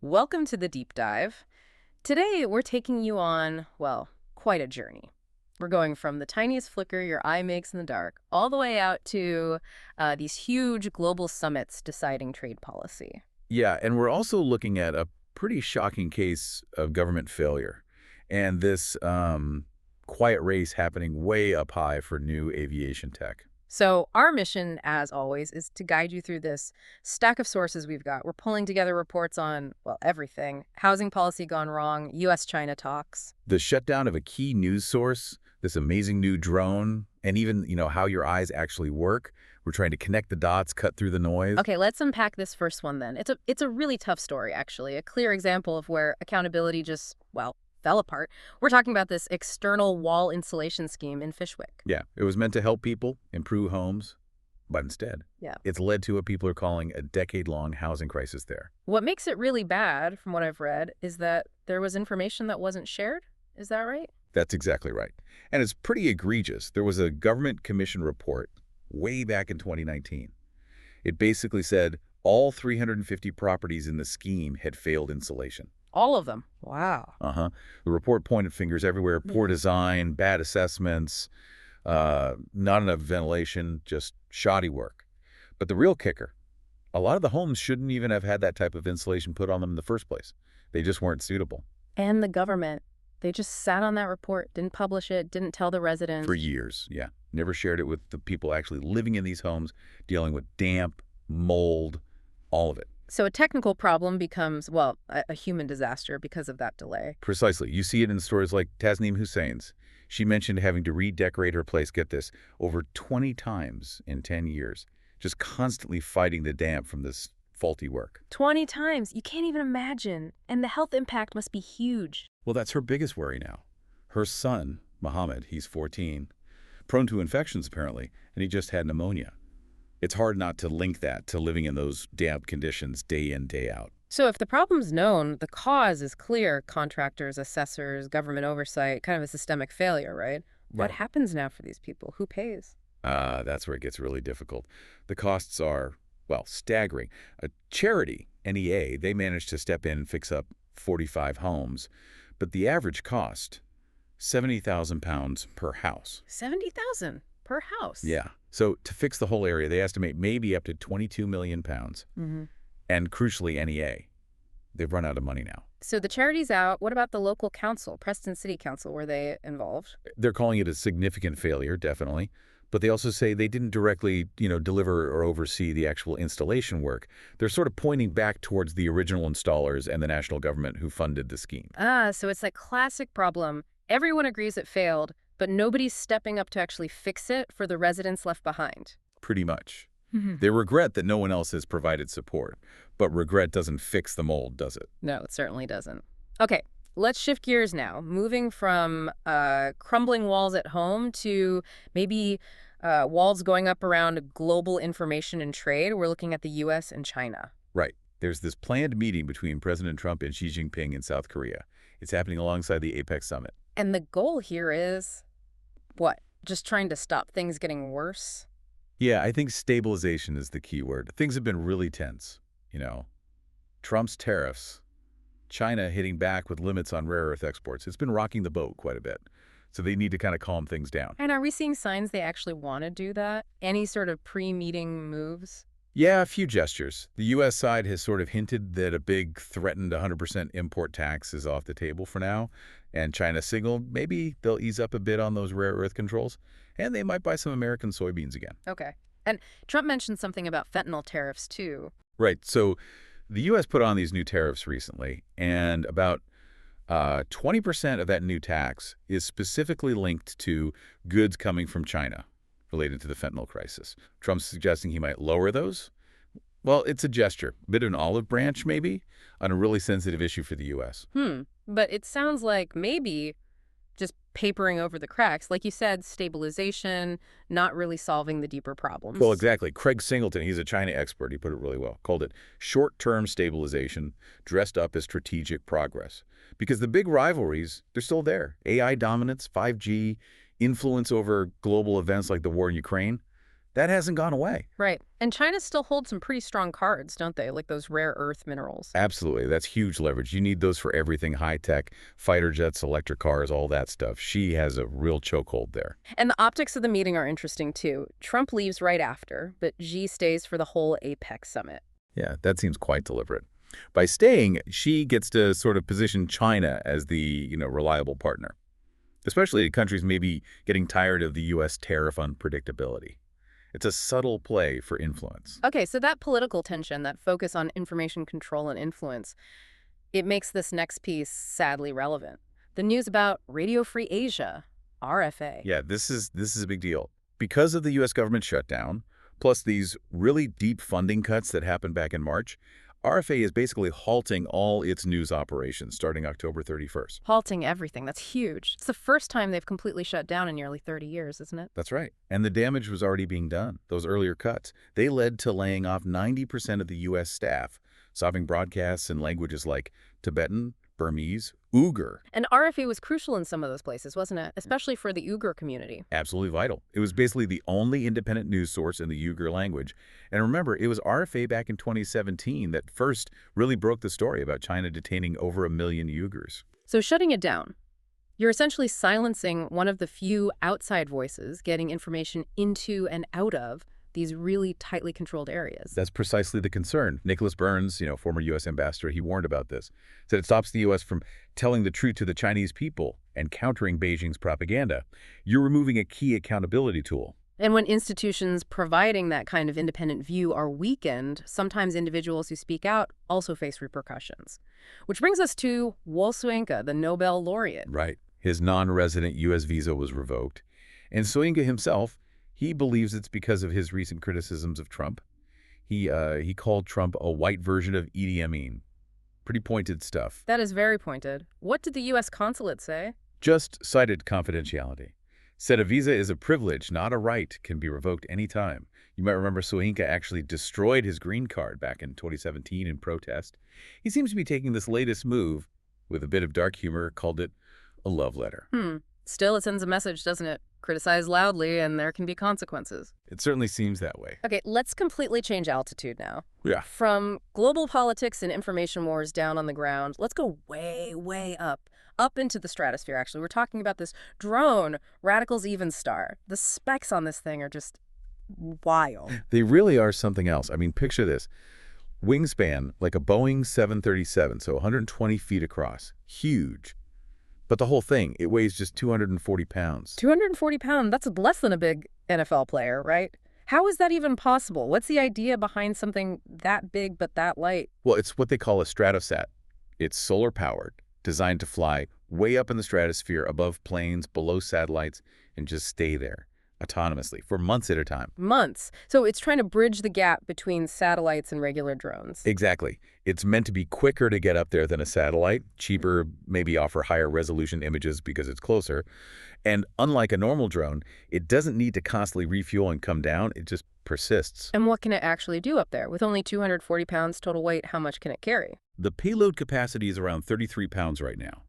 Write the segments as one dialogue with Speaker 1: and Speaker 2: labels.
Speaker 1: Welcome to the deep dive. Today, we're taking you on, well, quite a journey. We're going from the tiniest flicker your eye makes in the dark all the way out to these huge global summits deciding trade policy.
Speaker 2: Yeah, and we're also looking at a pretty shocking case of government failure and this quiet race happening way up high for new aviation tech.
Speaker 1: So, our mission, as always, is to guide you through this stack of sources we've got. We're pulling together reports on, well, everything: housing policy gone wrong, US China talks.
Speaker 2: The shutdown of a key news source, this amazing new drone, and even, how your eyes actually work. We're trying to connect the dots, cut through the noise.
Speaker 1: Okay, let's unpack this first one then. It's a really tough story, actually. A clear example of where accountability just, well, fell apart. We're talking about this external wall insulation scheme in Fishwick.
Speaker 2: Yeah, it was meant to help people improve homes, but instead,
Speaker 1: Yeah.
Speaker 2: it's led to what people are calling a decade-long housing crisis there.
Speaker 1: What makes it really bad, from what I've read, is that there was information that wasn't shared. Is that right?
Speaker 2: That's exactly right. And it's pretty egregious. There was a government commission report way back in 2019. It basically said all 350 properties in the scheme had failed insulation.
Speaker 1: All of them. Wow.
Speaker 2: Uh-huh. The report pointed fingers everywhere: poor design, bad assessments, not enough ventilation, just shoddy work. But the real kicker, a lot of the homes shouldn't even have had that type of insulation put on them in the first place. They just weren't suitable.
Speaker 1: And the government, they just sat on that report, didn't publish it, didn't tell the residents.
Speaker 2: For years, yeah. Never shared it with the people actually living in these homes, dealing with damp, mold, all of it.
Speaker 1: So a technical problem becomes, well, a human disaster because of that delay.
Speaker 2: Precisely. You see it in stories like Tasneem Hussein's. She mentioned having to redecorate her place, get this, over 20 times in 10 years, just constantly fighting the damp from this faulty work.
Speaker 1: 20 times. You can't even imagine. And the health impact must be huge.
Speaker 2: Well, that's her biggest worry now. Her son, Mohammed, he's 14, prone to infections apparently, and he just had pneumonia. It's hard not to link that to living in those damp conditions day in, day out.
Speaker 1: So if the problem's known, the cause is clear: contractors, assessors, government oversight, kind of a systemic failure, right? What happens now for these people? Who pays?
Speaker 2: That's where it gets really difficult. The costs are, well, staggering. A charity, NEA, they managed to step in and fix up 45 homes, but the average cost, £70,000 per house.
Speaker 1: 70,000 per house.
Speaker 2: Yeah. So to fix the whole area, they estimate maybe up to £22 million. And crucially, NEA. They've run out of money now.
Speaker 1: So the charity's out. What about the local council, Preston City Council? Were they involved?
Speaker 2: They're calling it a significant failure, definitely. But they also say they didn't directly, deliver or oversee the actual installation work. They're sort of pointing back towards the original installers and the national government who funded the scheme.
Speaker 1: So it's a classic problem. Everyone agrees it failed, but nobody's stepping up to actually fix it for the residents left behind.
Speaker 2: Pretty much. They regret that no one else has provided support, but regret doesn't fix the mold, does it?
Speaker 1: No, it certainly doesn't. Okay, let's shift gears now, moving from crumbling walls at home to maybe walls going up around global information and trade. We're looking at the U.S. and China.
Speaker 2: Right. There's this planned meeting between President Trump and Xi Jinping in South Korea. It's happening alongside the APEC summit.
Speaker 1: And the goal here is, what, just trying to stop things getting worse?
Speaker 2: Yeah, I think stabilization is the key word. Things have been really tense, Trump's tariffs, China hitting back with limits on rare earth exports. It's been rocking the boat quite a bit. So they need to kind of calm things down.
Speaker 1: And are we seeing signs they actually want to do that? Any sort of pre-meeting moves?
Speaker 2: Yeah, a few gestures. The U.S. side has sort of hinted that a big threatened 100% import tax is off the table for now. And China signaled maybe they'll ease up a bit on those rare earth controls. And they might buy some American soybeans again.
Speaker 1: Okay. And Trump mentioned something about fentanyl tariffs, too.
Speaker 2: Right. So the U.S. put on these new tariffs recently, and about 20% of that new tax is specifically linked to goods coming from China related to the fentanyl crisis. Trump's suggesting he might lower those. Well, it's a gesture, a bit of an olive branch maybe, on a really sensitive issue for the U.S.
Speaker 1: But it sounds like maybe just papering over the cracks. Like you said, stabilization, not really solving the deeper problems.
Speaker 2: Well, exactly. Craig Singleton, he's a China expert. He put it really well. Called it short-term stabilization dressed up as strategic progress. Because the big rivalries, they're still there. AI dominance, 5G, influence over global events like the war in Ukraine. That hasn't gone away.
Speaker 1: Right. And China still holds some pretty strong cards, don't they? Like those rare earth minerals.
Speaker 2: Absolutely. That's huge leverage. You need those for everything high-tech, fighter jets, electric cars, all that stuff. She has a real chokehold there.
Speaker 1: And the optics of the meeting are interesting, too. Trump leaves right after, but Xi stays for the whole APEC summit.
Speaker 2: Yeah, that seems quite deliberate. By staying, she gets to sort of position China as the, reliable partner, especially countries maybe getting tired of the U.S. tariff unpredictability. It's a subtle play for influence.
Speaker 1: Okay, so that political tension, that focus on information control and influence, it makes this next piece sadly relevant. The news about Radio Free Asia, RFA.
Speaker 2: Yeah, this is a big deal. Because of the U.S. government shutdown, plus these really deep funding cuts that happened back in March, RFA is basically halting all its news operations starting October 31st.
Speaker 1: Halting everything. That's huge. It's the first time they've completely shut down in nearly 30 years, isn't it?
Speaker 2: That's right. And the damage was already being done. Those earlier cuts, they led to laying off 90% of the U.S. staff, stopping broadcasts in languages like Tibetan, Burmese, Uyghur.
Speaker 1: And RFA was crucial in some of those places, wasn't it? Especially for the Uyghur community.
Speaker 2: Absolutely vital. It was basically the only independent news source in the Uyghur language. And remember, it was RFA back in 2017 that first really broke the story about China detaining over 1 million Uyghurs.
Speaker 1: So shutting it down, you're essentially silencing one of the few outside voices getting information into and out of these really tightly controlled areas.
Speaker 2: That's precisely the concern. Nicholas Burns, former U.S. ambassador, he warned about this. Said it stops the U.S. from telling the truth to the Chinese people and countering Beijing's propaganda. You're removing a key accountability tool.
Speaker 1: And when institutions providing that kind of independent view are weakened, sometimes individuals who speak out also face repercussions. Which brings us to Wole Soyinka, the Nobel laureate.
Speaker 2: Right. His non-resident U.S. visa was revoked. And Soyinka himself, he believes it's because of his recent criticisms of Trump. He called Trump a white version of Idi Amin. Pretty pointed stuff.
Speaker 1: That is very pointed. What did the U.S. consulate say?
Speaker 2: Just cited confidentiality. Said a visa is a privilege, not a right, can be revoked anytime. You might remember Soyinka actually destroyed his green card back in 2017 in protest. He seems to be taking this latest move, with a bit of dark humor, called it a love letter.
Speaker 1: Still, it sends a message, doesn't it? Criticize loudly, and there can be consequences.
Speaker 2: It certainly seems that way.
Speaker 1: Okay, let's completely change altitude now.
Speaker 2: Yeah.
Speaker 1: From global politics and information wars down on the ground, let's go way, way up into the stratosphere, actually. We're talking about this drone, Radical's Even Star. The specs on this thing are just wild.
Speaker 2: They really are something else. I mean, picture this. Wingspan, like a Boeing 737, so 120 feet across. Huge. But the whole thing, it weighs just 240 pounds.
Speaker 1: 240 pounds, that's less than a big NFL player, right? How is that even possible? What's the idea behind something that big but that light?
Speaker 2: Well, it's what they call a stratosat. It's solar-powered, designed to fly way up in the stratosphere, above planes, below satellites, and just stay there autonomously for months at a time.
Speaker 1: Months. So it's trying to bridge the gap between satellites and regular drones.
Speaker 2: Exactly. It's meant to be quicker to get up there than a satellite, cheaper, maybe offer higher resolution images because it's closer. And unlike a normal drone, it doesn't need to constantly refuel and come down. It just persists.
Speaker 1: And what can it actually do up there? With only 240 pounds total weight, how much can it carry?
Speaker 2: The payload capacity is around 33 pounds right now,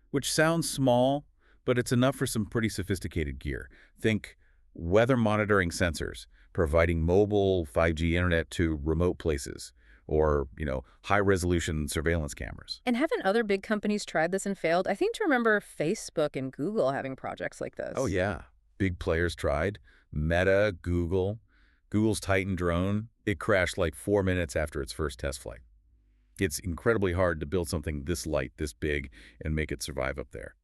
Speaker 2: which sounds small, but it's enough for some pretty sophisticated gear. Think weather monitoring sensors, providing mobile 5G internet to remote places, or, high-resolution surveillance cameras.
Speaker 1: And haven't other big companies tried this and failed? I seem to remember Facebook and Google having projects like this.
Speaker 2: Oh, yeah. Big players tried. Meta, Google. Google's Titan drone, it crashed like 4 minutes after its first test flight. It's incredibly hard to build something this light, this big, and make it survive up there.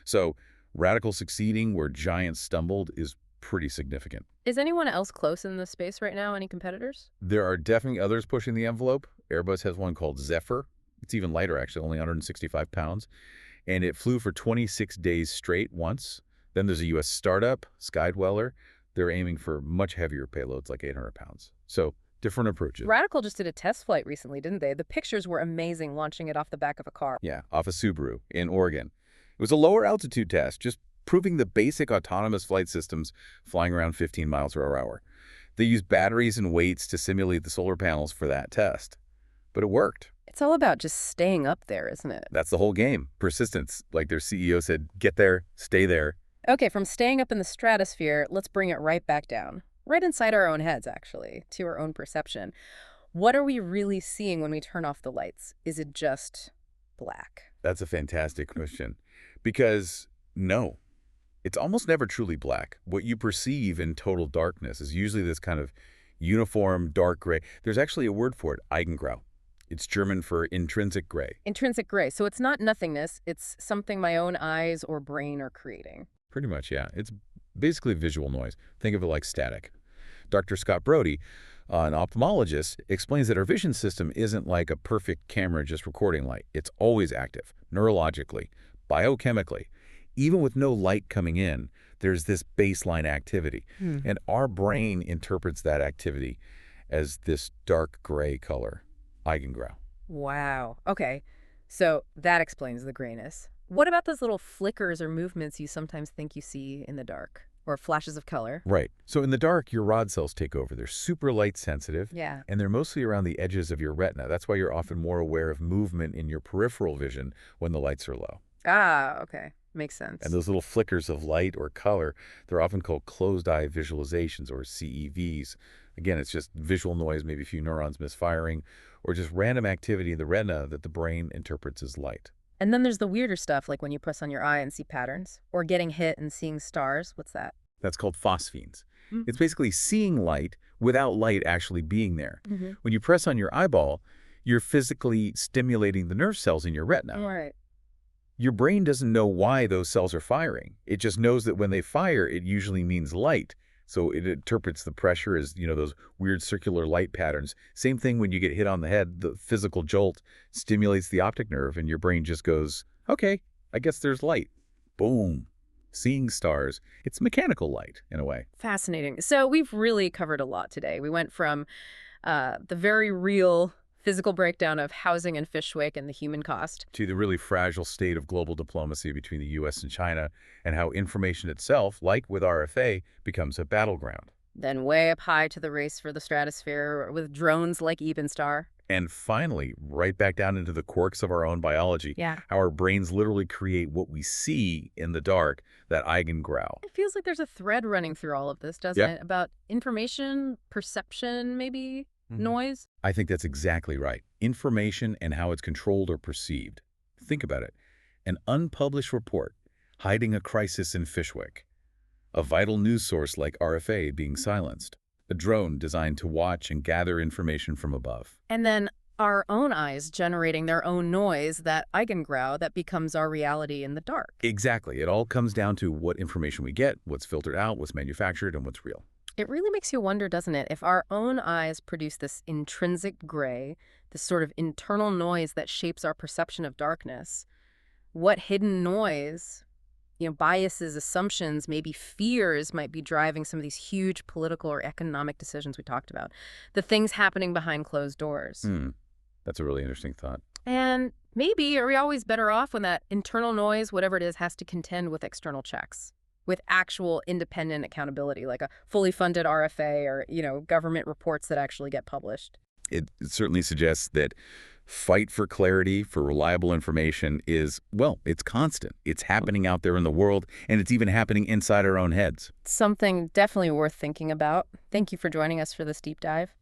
Speaker 2: So, Radical succeeding where giants stumbled is pretty significant.
Speaker 1: Is anyone else close in this space right now? Any competitors?
Speaker 2: There are definitely others pushing the envelope. Airbus has one called Zephyr. It's even lighter, actually, only 165 pounds. And it flew for 26 days straight once. Then there's a U.S. startup, Skydweller. They're aiming for much heavier payloads, like 800 pounds. So, different approaches.
Speaker 1: Radical just did a test flight recently, didn't they? The pictures were amazing, launching it off the back of a car.
Speaker 2: Yeah, off a Subaru in Oregon. It was a lower altitude test, just proving the basic autonomous flight systems flying around 15 miles per hour. They used batteries and weights to simulate the solar panels for that test. But it worked.
Speaker 1: It's all about just staying up there, isn't it?
Speaker 2: That's the whole game. Persistence. Like their CEO said, get there, stay there.
Speaker 1: Okay, from staying up in the stratosphere, let's bring it right back down. right inside our own heads, actually, to our own perception. What are we really seeing when we turn off the lights? Is it just black?
Speaker 2: That's a fantastic question. Because, no, it's almost never truly black. What you perceive in total darkness is usually this kind of uniform, dark gray. There's actually a word for it, Eigengrau. It's German for intrinsic gray.
Speaker 1: Intrinsic gray. So it's not nothingness. It's something my own eyes or brain are creating.
Speaker 2: Pretty much, yeah. It's basically visual noise. Think of it like static. Dr. Scott Brody, an ophthalmologist, explains that our vision system isn't like a perfect camera just recording light. It's always active, neurologically, biochemically. Even with no light coming in, there's this baseline activity. And our brain interprets that activity as this dark gray color, Eigengrau.
Speaker 1: Wow. Okay. So that explains the grayness. What about those little flickers or movements you sometimes think you see in the dark? Or flashes of color?
Speaker 2: Right. So in the dark, your rod cells take over. They're super light sensitive.
Speaker 1: Yeah.
Speaker 2: And they're mostly around the edges of your retina. That's why you're often more aware of movement in your peripheral vision when the lights are low.
Speaker 1: Ah, okay. Makes sense.
Speaker 2: And those little flickers of light or color, they're often called closed-eye visualizations, or CEVs. Again, it's just visual noise, maybe a few neurons misfiring, or just random activity in the retina that the brain interprets as light.
Speaker 1: And then there's the weirder stuff, like when you press on your eye and see patterns, or getting hit and seeing stars. What's that?
Speaker 2: That's called phosphenes. It's basically seeing light without light actually being there. When you press on your eyeball, you're physically stimulating the nerve cells in your retina.
Speaker 1: Right.
Speaker 2: Your brain doesn't know why those cells are firing. It just knows that when they fire, it usually means light. So it interprets the pressure as, those weird circular light patterns. Same thing when you get hit on the head, the physical jolt stimulates the optic nerve and your brain just goes, okay, I guess there's light. Boom. Seeing stars. It's mechanical light in a way.
Speaker 1: Fascinating. So we've really covered a lot today. We went from the very real physical breakdown of housing and fishwick and the human cost,
Speaker 2: to the really fragile state of global diplomacy between the U.S. and China, and how information itself, like with RFA, becomes a battleground.
Speaker 1: then way up high to the race for the stratosphere with drones like Ebenstar.
Speaker 2: And finally, right back down into the quirks of our own biology.
Speaker 1: Yeah.
Speaker 2: How our brains literally create what we see in the dark, that Eigengrau.
Speaker 1: It feels like there's a thread running through all of this, doesn't it? About information, perception, maybe, noise.
Speaker 2: I think that's exactly right. Information and how it's controlled or perceived. Think about it. An unpublished report hiding a crisis in Fishwick. A vital news source like RFA being silenced. A drone designed to watch and gather information from above.
Speaker 1: And then our own eyes generating their own noise, that Eigengrau, that becomes our reality in the dark.
Speaker 2: Exactly. It all comes down to what information we get, what's filtered out, what's manufactured, and what's real.
Speaker 1: It really makes you wonder, doesn't it, if our own eyes produce this intrinsic gray, this sort of internal noise that shapes our perception of darkness, what hidden noise, biases, assumptions, maybe fears might be driving some of these huge political or economic decisions we talked about, the things happening behind closed doors.
Speaker 2: That's a really interesting thought.
Speaker 1: And maybe are we always better off when that internal noise, whatever it is, has to contend with external checks, with actual independent accountability, like a fully funded RFA or, government reports that actually get published?
Speaker 2: It certainly suggests that fight for clarity, for reliable information is, well, it's constant. It's happening out there in the world, and it's even happening inside our own heads.
Speaker 1: Something definitely worth thinking about. Thank you for joining us for this deep dive.